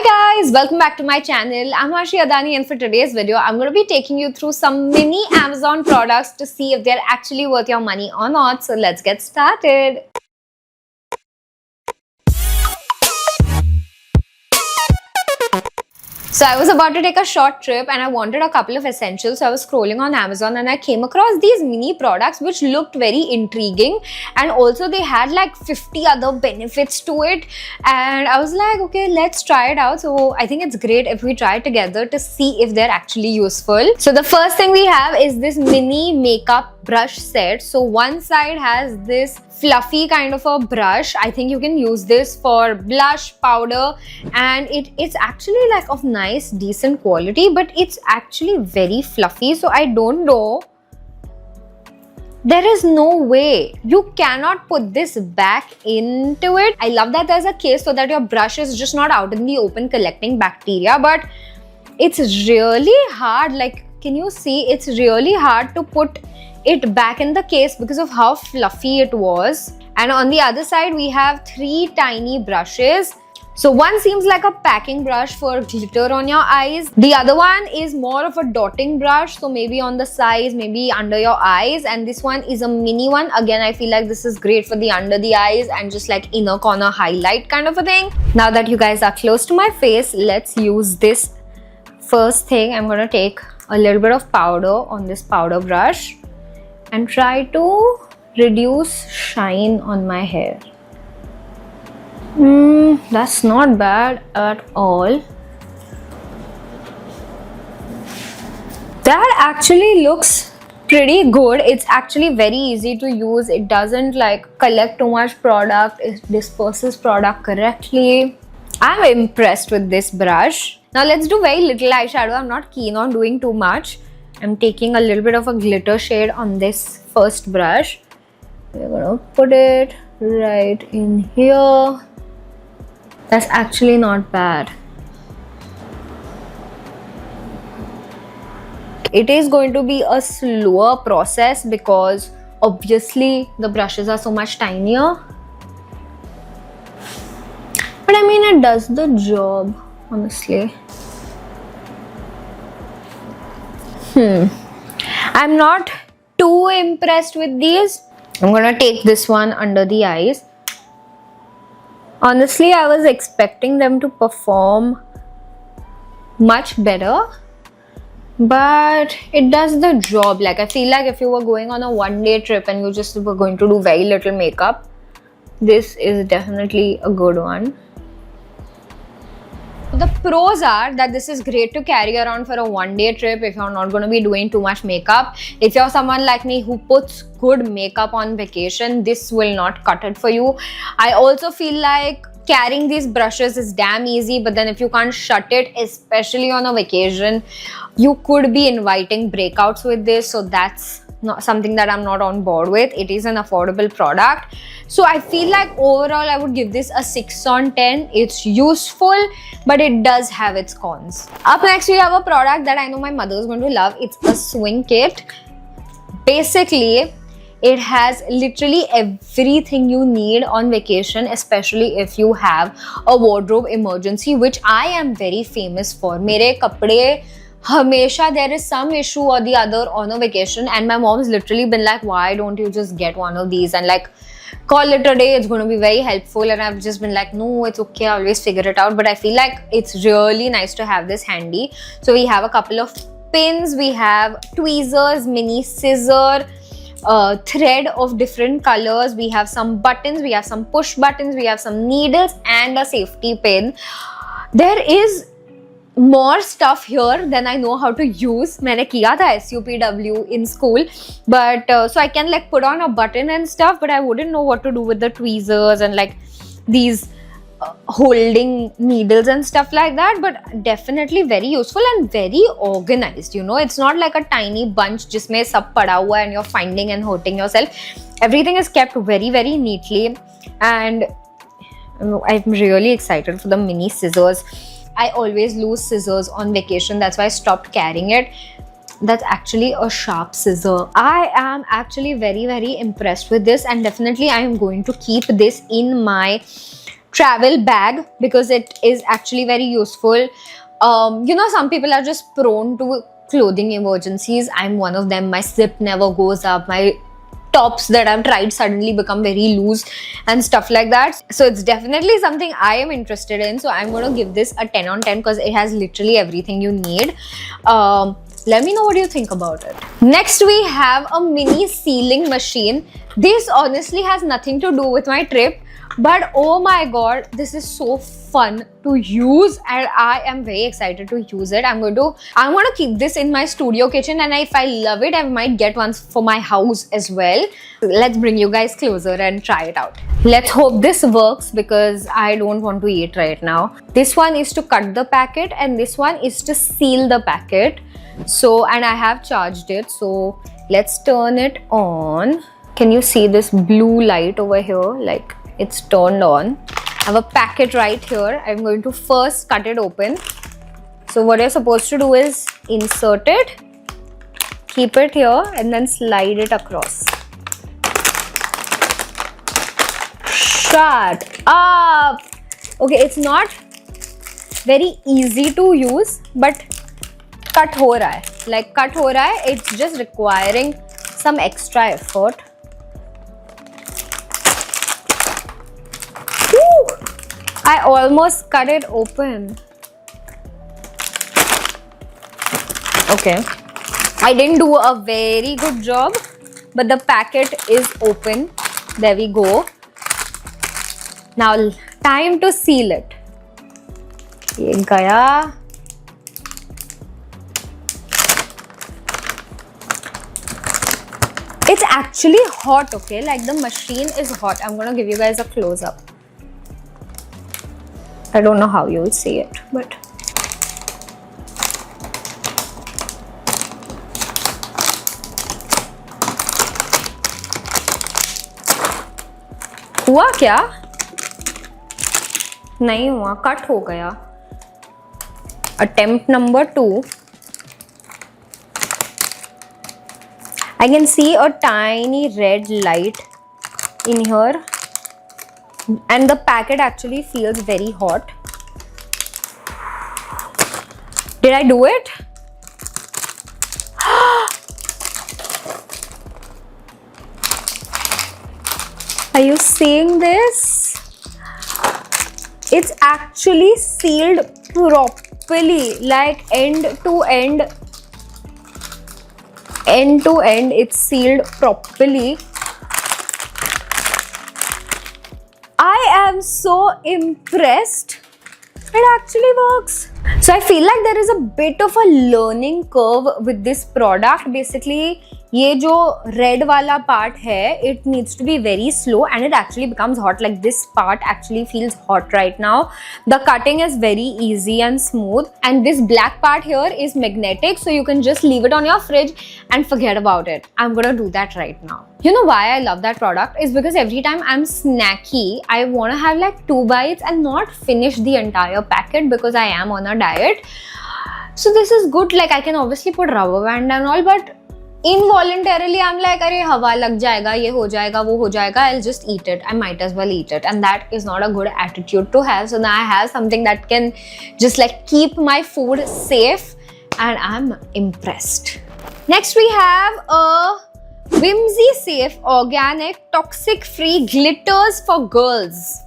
guys, welcome back to my channel. I'm Harshi Adani and for today's video, I'm going to be taking you through some mini Amazon products to see if they're actually worth your money or not. So let's get started. So I was about to take a short trip and I wanted a couple of essentials. So I was scrolling on Amazon and I came across these mini products which looked very intriguing, and also they had like 50 other benefits to it, and I was like, okay, let's try it out. So I think it's great if we try it together to see if they're actually useful. So the first thing we have is this mini makeup brush set. So one side has this fluffy kind of a brush. I think you can use this for blush, powder, and it's actually like of nice decent quality, but it's actually very fluffy. So I don't know, there is no way you cannot put this back into it. I love that there's a case so that your brush is just not out in the open collecting bacteria, but it's really hard. Like, can you see? It's really hard to put it back in the case because of how fluffy it was. And on the other side we have three tiny brushes. So one seems like a packing brush for glitter on your eyes. The other one is more of a dotting brush, so maybe on the sides, maybe under your eyes. And this one is a mini one. Again, I feel like this is great for the under the eyes and just like inner corner highlight kind of a thing. Now that you guys are close to my face, let's use this. First thing, I'm gonna take a little bit of powder on this powder brush and try to reduce shine on my hair. That's not bad at all. That actually looks pretty good. It's actually very easy to use. It doesn't like collect too much product. It disperses product correctly. I'm impressed with this brush. Now let's do very little eyeshadow. I'm not keen on doing too much. I'm taking a little bit of a glitter shade on this first brush. We're gonna put it right in here. That's actually not bad. It is going to be a slower process because obviously the brushes are so much tinier. But I mean, it does the job, honestly. I'm not too impressed with these. I'm gonna take this one under the eyes. Honestly, I was expecting them to perform much better, but it does the job. Like, I feel like if you were going on a one-day trip and you just were going to do very little makeup, this is definitely a good one. The pros are that this is great to carry around for a one-day trip if you're not going to be doing too much makeup. If you're someone like me who puts good makeup on vacation, this will not cut it for you. I also feel like carrying these brushes is damn easy, but then if you can't shut it, especially on a vacation, you could be inviting breakouts with this. So that's not something that I'm not on board with. It is an affordable product. So I feel like overall I would give this a 6 on 10. It's useful, but it does have its cons. Up next we have a product that I know my mother is going to love. It's a swing kit. Basically, it has literally everything you need on vacation, especially if you have a wardrobe emergency, which I am very famous for. Mere kapde Hamesha there is some issue or the other on a vacation, and my mom's literally been like, why don't you just get one of these and like call it a day, it's going to be very helpful. And I've just been like, no, it's okay, I always figure it out. But I feel like it's really nice to have this handy. So we have a couple of pins, we have tweezers, mini scissor, thread of different colors, we have some buttons, we have some push buttons, we have some needles and a safety pin. There is more stuff here than I know how to use. मैंने किया था SUPW in school, but so I can like put on a button and stuff, but I wouldn't know what to do with the tweezers and like these holding needles and stuff like that. But definitely very useful and very organized. You know, it's not like a tiny bunch जिसमें सब पड़ा हुआ and you're finding and hurting yourself. Everything is kept very, very neatly, and I'm really excited for the mini scissors. I always lose scissors on vacation. That's why I stopped carrying it. That's actually a sharp scissor. I am actually very, very impressed with this, and definitely I am going to keep this in my travel bag because it is actually very useful. Some people are just prone to clothing emergencies. I'm one of them. My zip never goes up. My tops that I've tried suddenly become very loose and stuff like that. So it's definitely something I am interested in. So I'm going to give this a 10 on 10 because it has literally everything you need. Let me know what you think about it. Next, we have a mini sealing machine. This honestly has nothing to do with my trip, but oh my god, this is so fun to use and I am very excited to use it. I'm going to keep this in my studio kitchen, and if I love it, I might get one for my house as well. Let's bring you guys closer and try it out. Let's hope this works because I don't want to eat right now. This one is to cut the packet and this one is to seal the packet. So, and I have charged it. So let's turn it on. Can you see this blue light over here? Like, it's turned on. I have a packet right here. I'm going to first cut it open. So what you're supposed to do is insert it, keep it here, and then slide it across. Shut up! Okay, it's not very easy to use, but cut ho raha hai. Like, cut ho raha hai. It's just requiring some extra effort. I almost cut it open. Okay. I didn't do a very good job, but the packet is open. There we go. Now, time to seal it. Ye gaya. It's actually hot, okay? Like, the machine is hot. I'm gonna give you guys a close-up. I don't know how you will see it, but हुआ क्या? नहीं हुआ, cut हो गया. Attempt number 2. I can see a tiny red light in here. And the packet actually feels very hot. Did I do it? Are you seeing this? It's actually sealed properly, like end to end. End to end, it's sealed properly. I am so impressed. It actually works. So I feel like there is a bit of a learning curve with this product. Basically, ये जो red वाला part है, it needs to be very slow and it actually becomes hot. Like, this part actually feels hot right now. The cutting is very easy and smooth, and this black part here is magnetic, so you can just leave it on your fridge and forget about it. I'm gonna do that right now. You know why I love that product is because every time I'm snacky, I want to have like 2 bites and not finish the entire packet because I am on a diet. So this is good. Like, I can obviously put rubber band and all, but involuntarily I'm like, अरे हवा लग जाएगा, ये हो जाएगा, वो हो जाएगा, I'll just eat it. I might as well eat it, and that is not a good attitude to have. So now I have something that can just like keep my food safe, and I'm impressed. Next we have a Whimsy Safe Organic Toxic Free Glitters for Girls.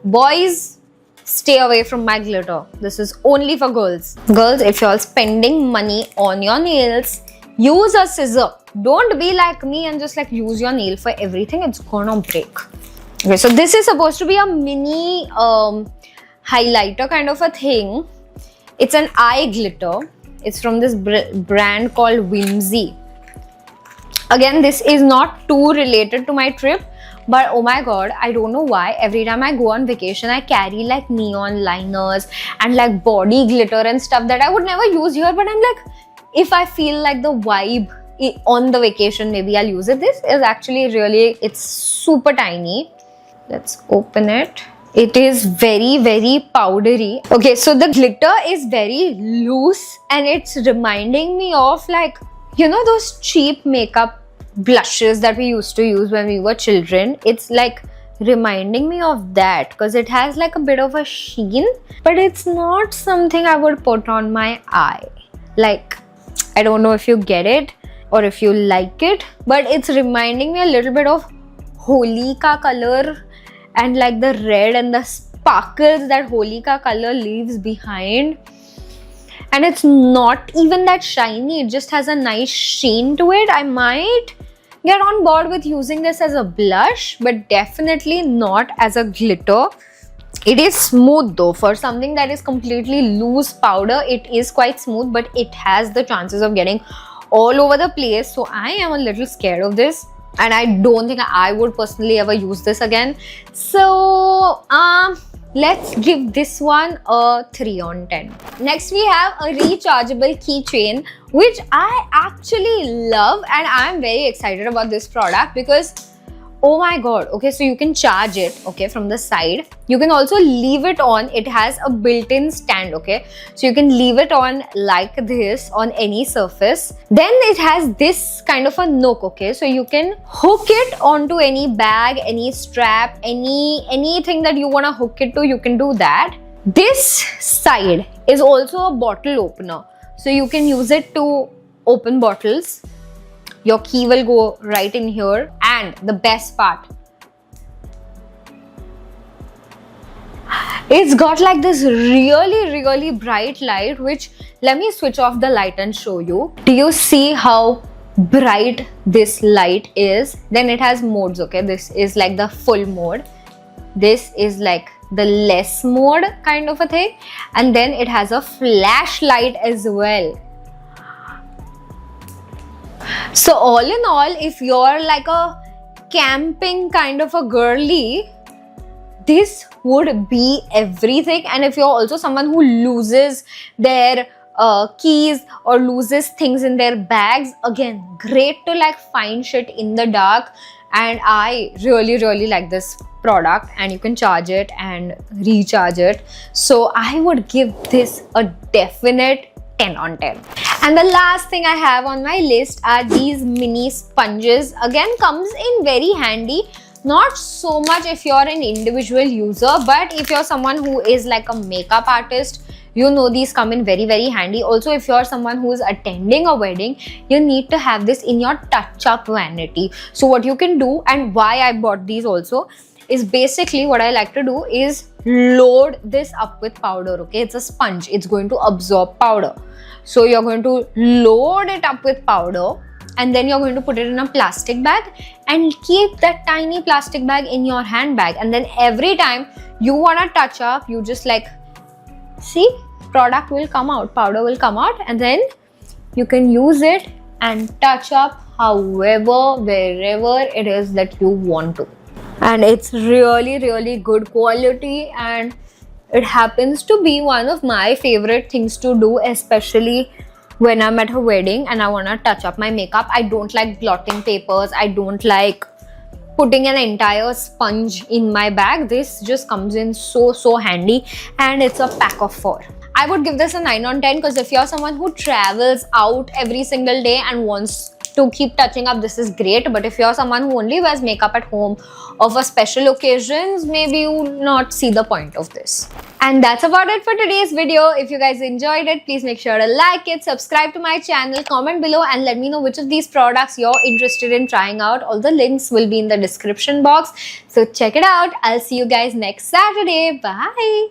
Boys, stay away from my glitter. This is only for girls. Girls, if you're spending money on your nails, use a scissor. Don't be like me and just like use your nail for everything. It's gonna break. Okay, so this is supposed to be a mini highlighter kind of a thing. It's an eye glitter. It's from this brand called Whimsy. Again, this is not too related to my trip, but oh my god, I don't know why. Every time I go on vacation, I carry like neon liners and like body glitter and stuff that I would never use here, but I'm like, if I feel like the vibe on the vacation, maybe I'll use it. This is actually really, it's super tiny. Let's open it. It is very, very powdery. Okay, so the glitter is very loose and it's reminding me of like, you know, those cheap makeup blushes that we used to use when we were children. It's like reminding me of that because it has like a bit of a sheen, but it's not something I would put on my eye. Like, I don't know if you get it or if you like it, but it's reminding me a little bit of Holi ka color and like the red and the sparkles that Holi ka color leaves behind. And it's not even that shiny, it just has a nice sheen to it. I might get on board with using this as a blush, but definitely not as a glitter. It is smooth though. For something that is completely loose powder, it is quite smooth, but it has the chances of getting all over the place. So I am a little scared of this, and I don't think I would personally ever use this again. So let's give this one a 3 on 10. Next we have a rechargeable keychain, which I actually love, and I'm very excited about this product because, oh my god, okay, so you can charge it, okay, from the side. You can also leave it on. It has a built-in stand, okay, so you can leave it on like this on any surface. Then it has this kind of a nook, okay, so you can hook it onto any bag, any strap, anything that you want to hook it to, you can do that. This side is also a bottle opener, so you can use it to open bottles. Your key will go right in here, and the best part, it's got like this really bright light, which, let me switch off the light and show you. Do you see how bright this light is? Then it has modes, okay, this is like the full mode, this is like the less mode kind of a thing, and then it has a flashlight as well. So all in all, if you're like a camping kind of a girly, this would be everything. And if you're also someone who loses their keys or loses things in their bags, again, great to like find shit in the dark. And I really like this product, and you can charge it and recharge it. So I would give this a definite 10 on 10. And the last thing I have on my list are these mini sponges. Again, comes in very handy. Not so much if you're an individual user, but if you're someone who is like a makeup artist, you know these come in very handy. Also, if you're someone who is attending a wedding, you need to have this in your touch-up vanity. So what you can do, and why I bought these also, is basically what I like to do is load this up with powder, okay? It's a sponge, it's going to absorb powder. So you're going to load it up with powder, and then you're going to put it in a plastic bag and keep that tiny plastic bag in your handbag. And then every time you want to touch up, you just like, see, product will come out, powder will come out, and then you can use it and touch up however, wherever it is that you want to. And it's really good quality, and it happens to be one of my favorite things to do, especially when I'm at a wedding and I want to touch up my makeup. I don't like blotting papers, I don't like putting an entire sponge in my bag. This just comes in so handy, and it's a pack of 4. I would give this a 9 on 10 because if you're someone who travels out every single day and wants to keep touching up, this is great. But if you're someone who only wears makeup at home or for special occasions, maybe you will not see the point of this. And that's about it for today's video. If you guys enjoyed it, please make sure to like it, subscribe to my channel, comment below, and let me know which of these products you're interested in trying out. All the links will be in the description box, so check it out. I'll see you guys next Saturday. Bye.